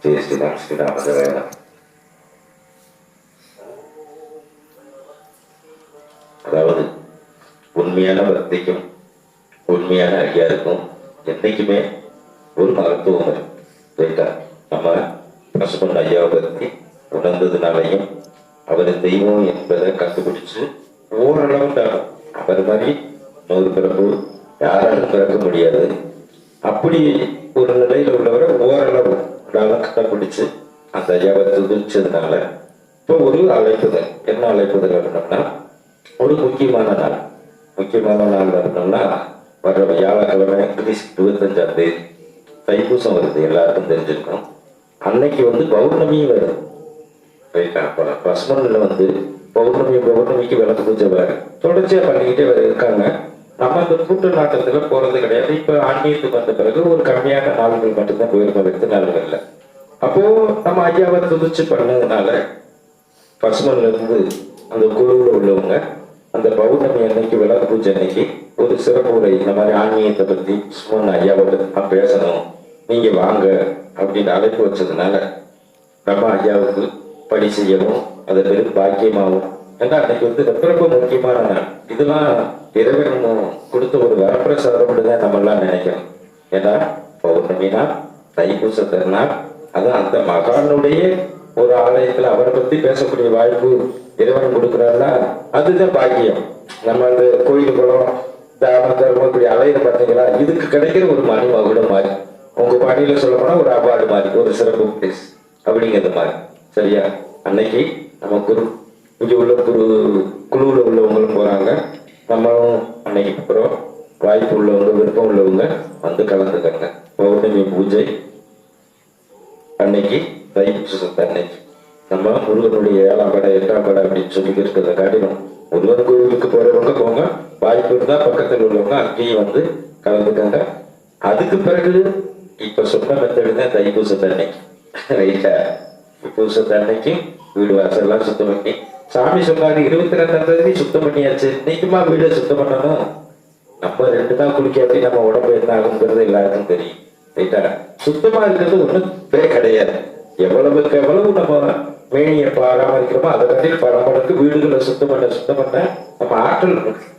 ஜெய் ஸ்ரீராம் ஸ்ரீராமதேவா. அதாவது உண்மையான பக்திக்கும் உண்மையான ஐயாருக்கும் என்றைக்குமே ஒரு மகத்துவம் ரைட்டா. நம்ம பசுமன் ஐயாவை பற்றி உணர்ந்ததுனாலையும் அவர் தெய்வம் என்பதை கண்டுபிடிச்சு ஓரளவு தான் அவர் மாதிரி 100 பிறப்பு யாராலும் பிறக்க முடியாது. அப்படி ஒரு நிலையில் உள்ளவரை ஓரளவு கண்டுபிடிச்சு அந்த ஐயாவை துதிச்சதுனால இப்போ ஒரு அழைப்புதல். என்ன அழைப்புதல் அப்படின்னோம்னா, ஒரு முக்கியமான நாள் இருந்தோம்னா வர்ற வியாழக்கிழமை 25ஆம் தேதி தைப்பூசம் வருது, எல்லாருக்கும் தெரிஞ்சிருக்கும். அன்னைக்கு பௌர்ணமியும் வருது ரைட்டா. பசுமன்ல பௌர்ணமிக்கு விளக்கு பூஜை வேறு தொடர்ச்சியா பண்ணிக்கிட்டே இருக்காங்க. நம்ம இந்த கூட்டு நாட்டத்துல போறது கிடையாது. இப்ப ஆன்மீகத்துக்கு வந்த பிறகு ஒரு கம்மியான நாள்கள் மட்டும்தான் போயிருக்கோம், வெத்து நாள்கள்ல. அப்போ நம்ம ஐயாவை துதிச்சு பண்ணதுனால பசுமன்ல இருந்து அந்த குழுவில் உள்ளவங்க அந்த பௌர்ணமி அன்னைக்கு விளக்கு பூஜை அன்னைக்கு ஒரு சிறப்பு உரை, இந்த மாதிரி ஆன்மீகத்தை பத்தி பசுமன் ஐயாவை நான் பேசணும், நீங்க வாங்க அப்படின்னு அழைப்பு வச்சதுனால நம்ம ஐயாவுக்கு பணி செய்யவும் அது பெரும் பாக்கியமாகும். ஏன்னா அன்னைக்கு ரொம்ப முக்கியமான நாள். இதெல்லாம் இறைவன் கொடுத்த ஒரு வரப்பிரசாதம் தான் நம்ம எல்லாம் நினைக்கணும். ஏன்னா பௌர்ணமினா தைப்பூசத்தினா அது அந்த மகானுடைய ஒரு ஆலயத்துல அவரை பத்தி பேசக்கூடிய வாய்ப்பு இறைவன் கொடுக்குறாருன்னா அதுதான் பாக்கியம். நம்ம அந்த கோயில் குளம் தான தர்மம் இப்படி அலையில பார்த்தீங்களா, இதுக்கு கிடைக்கிற ஒரு மணிமகுடம் மாதிரி, உங்க பணியில சொல்ல போனா ஒரு அவார்டு மாதிரி, ஒரு சிறப்பு பிளேஸ் அப்படிங்கிறது மாதிரி. சரியா? அன்னைக்கு நம்ம இங்க உள்ள குழுவில் உள்ளவங்களும் போறாங்க, நம்மளும் அன்னைக்கு போறோம். வாய்ப்பு உள்ளவங்க விருப்பம் உள்ளவங்க வந்து கலந்துக்கங்க. பௌர்ணமி பூஜை அன்னைக்கு தைப்பூசத்தை அன்னைக்கு நம்ம முருகனுடைய 7ஆம் படை 8ஆம் படை அப்படின்னு சொல்லி இருக்கிறத காட்டிலும் முருகன் கோவிலுக்கு போறவங்க போங்க, வாய்ப்பு இருந்தா பக்கத்தில் உள்ளவங்க அங்கேயும் வந்து கலந்துக்கங்க. அதுக்கு பிறகு இப்ப சொன்ன மெத்தடு தான் தைப்பூசத்தை அன்னைக்கு ரைட்டா. பூசத்தை அன்னைக்கு வீடு வாசல்லாம் சுத்தம் பண்ணி, சாமி சொன்னாரு 22ஆம் தேதி சுத்தம் பண்ணியாச்சு, இன்னைக்குமா வீடை சுத்தம் பண்ணணும். நம்ம 2 தான் குளிக்காட்டி நம்ம உடம்பு என்ன ஆகுங்கிறது எல்லாருக்கும் தெரியும் ரைட்டா. சுத்தமா இருக்கிறது ஒண்ணும் கிடையாது. எவ்வளவுக்கு எவ்வளவு நம்ம மேனியை பராமரிக்கிறோமோ அதை கட்டி பராமரிக்கு வீடுகளை சுத்தம் பண்ண நம்ம ஆற்றல்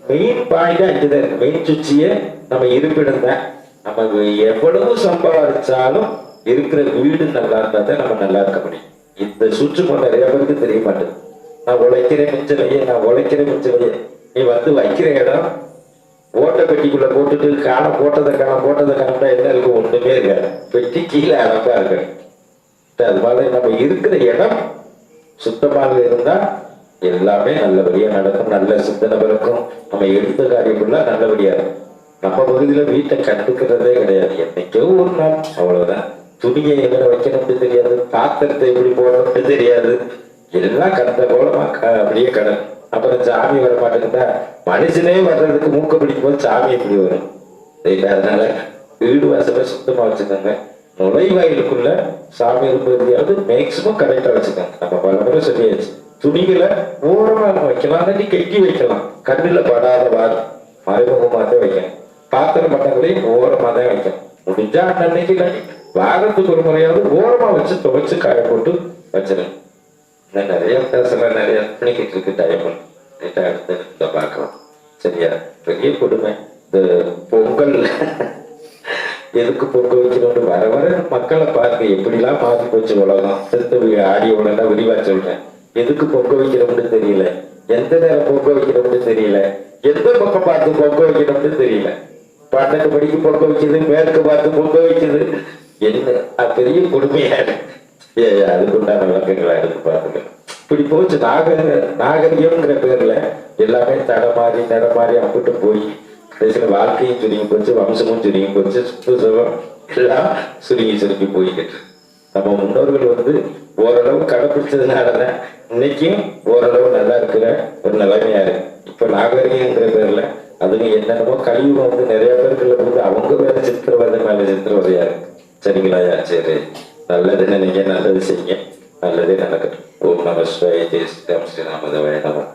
மெயின் பாயிண்டா இதுதான் இருக்கு. மெயின் சுவிட்சியே நம்ம இருப்பிடம் தான். நம்ம எவ்வளவு சம்பாதிச்சாலும் இருக்கிற வீடு நல்லா இருந்தா தான் நம்ம நல்லா இருக்க முடியும். இந்த சுற்றுமுறை நிறைய பேருக்கு தெரிய மாட்டேது. நான் உழைக்கிறேன் மிச்சலையே நீ வைக்கிற இடம் ஓட்ட பெட்டிக்குள்ள போட்டுட்டு போட்டதை காணா என்ன இருக்கு, ஒண்ணுமே இருக்காது. பெட்டி கீழே அடப்பா இருக்கு. அது மாதிரி நம்ம இருக்கிற இடம் சுத்தமாக இருந்தா எல்லாமே நல்லபடியா நடக்கும், நல்ல சிந்தனை பிறக்கும், நம்ம எடுத்த காரியமுள்ள நல்லபடியா இருக்கும். நம்ம பகுதியில வீட்டை கண்டுக்கிறதே கிடையாது. என்னைக்கோ ஒரு நாள் அவ்வளவுதான். துணியை எங்க வைக்கணும்னு தெரியாது, பாத்திரத்தை எப்படி போடணும்னு தெரியாது, எல்லாம் கடந்த போலமா அப்படியே கடன். அப்புறம் சாமி வர மாட்டேங்குதா, மனுஷனே வர்றதுக்கு மூக்க பிடிக்கும் போது சாமி எப்படி வரும்? அதனால வீடு வாசலை சுத்தமா வச்சுக்கோங்க. நுழைவாயிலுக்குள்ள சாமி இருப்பது மேக்சிமம் கரெக்டா வச்சுக்கோங்க. நம்ம பல முறை சொல்லியாச்சு. துணிகளை ஓரமா வைக்கலாம், கட்டி வைக்கலாம், கண்ணுல படாதவாறு மறைமுகமா தான் வைக்கணும். பாத்திரம் பட்டங்களையும் ஓரமா தான் வைக்கணும். முடிஞ்சா அன்னைக்கு வாரத்துக்கு ஒரு முறையாவது ஓரமா வச்சு துவைச்சு காய போட்டு வச்சிடணும். நிறைய பேசலாம், நிறைய பண்ணிக்கிட்டு இருக்கு டைம். அடுத்த பார்க்கலாம். சரியா? பெரிய கொடுமை இந்த பொங்கல். எதுக்கு பொங்கல் வைக்கணும்னு வர மக்களை பார்க்க எப்படிலாம் மாறி போச்சு உலகம். ஆடியோட விரிவா சொல்றேன். எதுக்கு பொங்க வைக்கிறோம்னு தெரியல, எந்த நேரம் பொங்க வைக்கிறோம்னு தெரியல, எந்த பக்கம் பார்த்து பொங்க வைக்கிறோம்னு தெரியல. 12 மணிக்கு பொங்க வைக்குது, மேற்கு பார்த்து பொங்க வைக்குது. என்ன பெரிய கொடுமையா அதுக்குண்டான விளக்கங்களா எடுத்து பாருங்க. இப்படி போச்சு. நாகரிகம்ங்கிற பேர்ல எல்லாமே நடமாறி அம்பிட்டு போய் கடைசியில வாழ்க்கையும் சுருங்கி போச்சு, வம்சமும் சுருங்கி போச்சு, சுற்றுச்சூழல் எல்லாம் சுருங்கி போய்கிட்டு. நம்ம முன்னோர்கள் ஓரளவு கடைபிடிச்சதுனாலதான் இன்னைக்கும் ஓரளவு நல்லா இருக்கிற ஒரு நிலைமையா இருக்கு. இப்ப நாகரிகங்கிற பேர்ல அதுங்க என்னென்னமோ கழிவு நிறைய பேருக்கு அவங்க வேற சித்திரவதை மேல சித்திரவதையா இருக்கு. சரிங்களா? சரி, நல்லது நினைங்க, நல்லது செய்யுங்க, நல்லதே நடக்கட்டும். ஓம் நம சிவாய. ஜெய் ஸ்ரீராம் ஸ்ரீராமதேவாய நமः.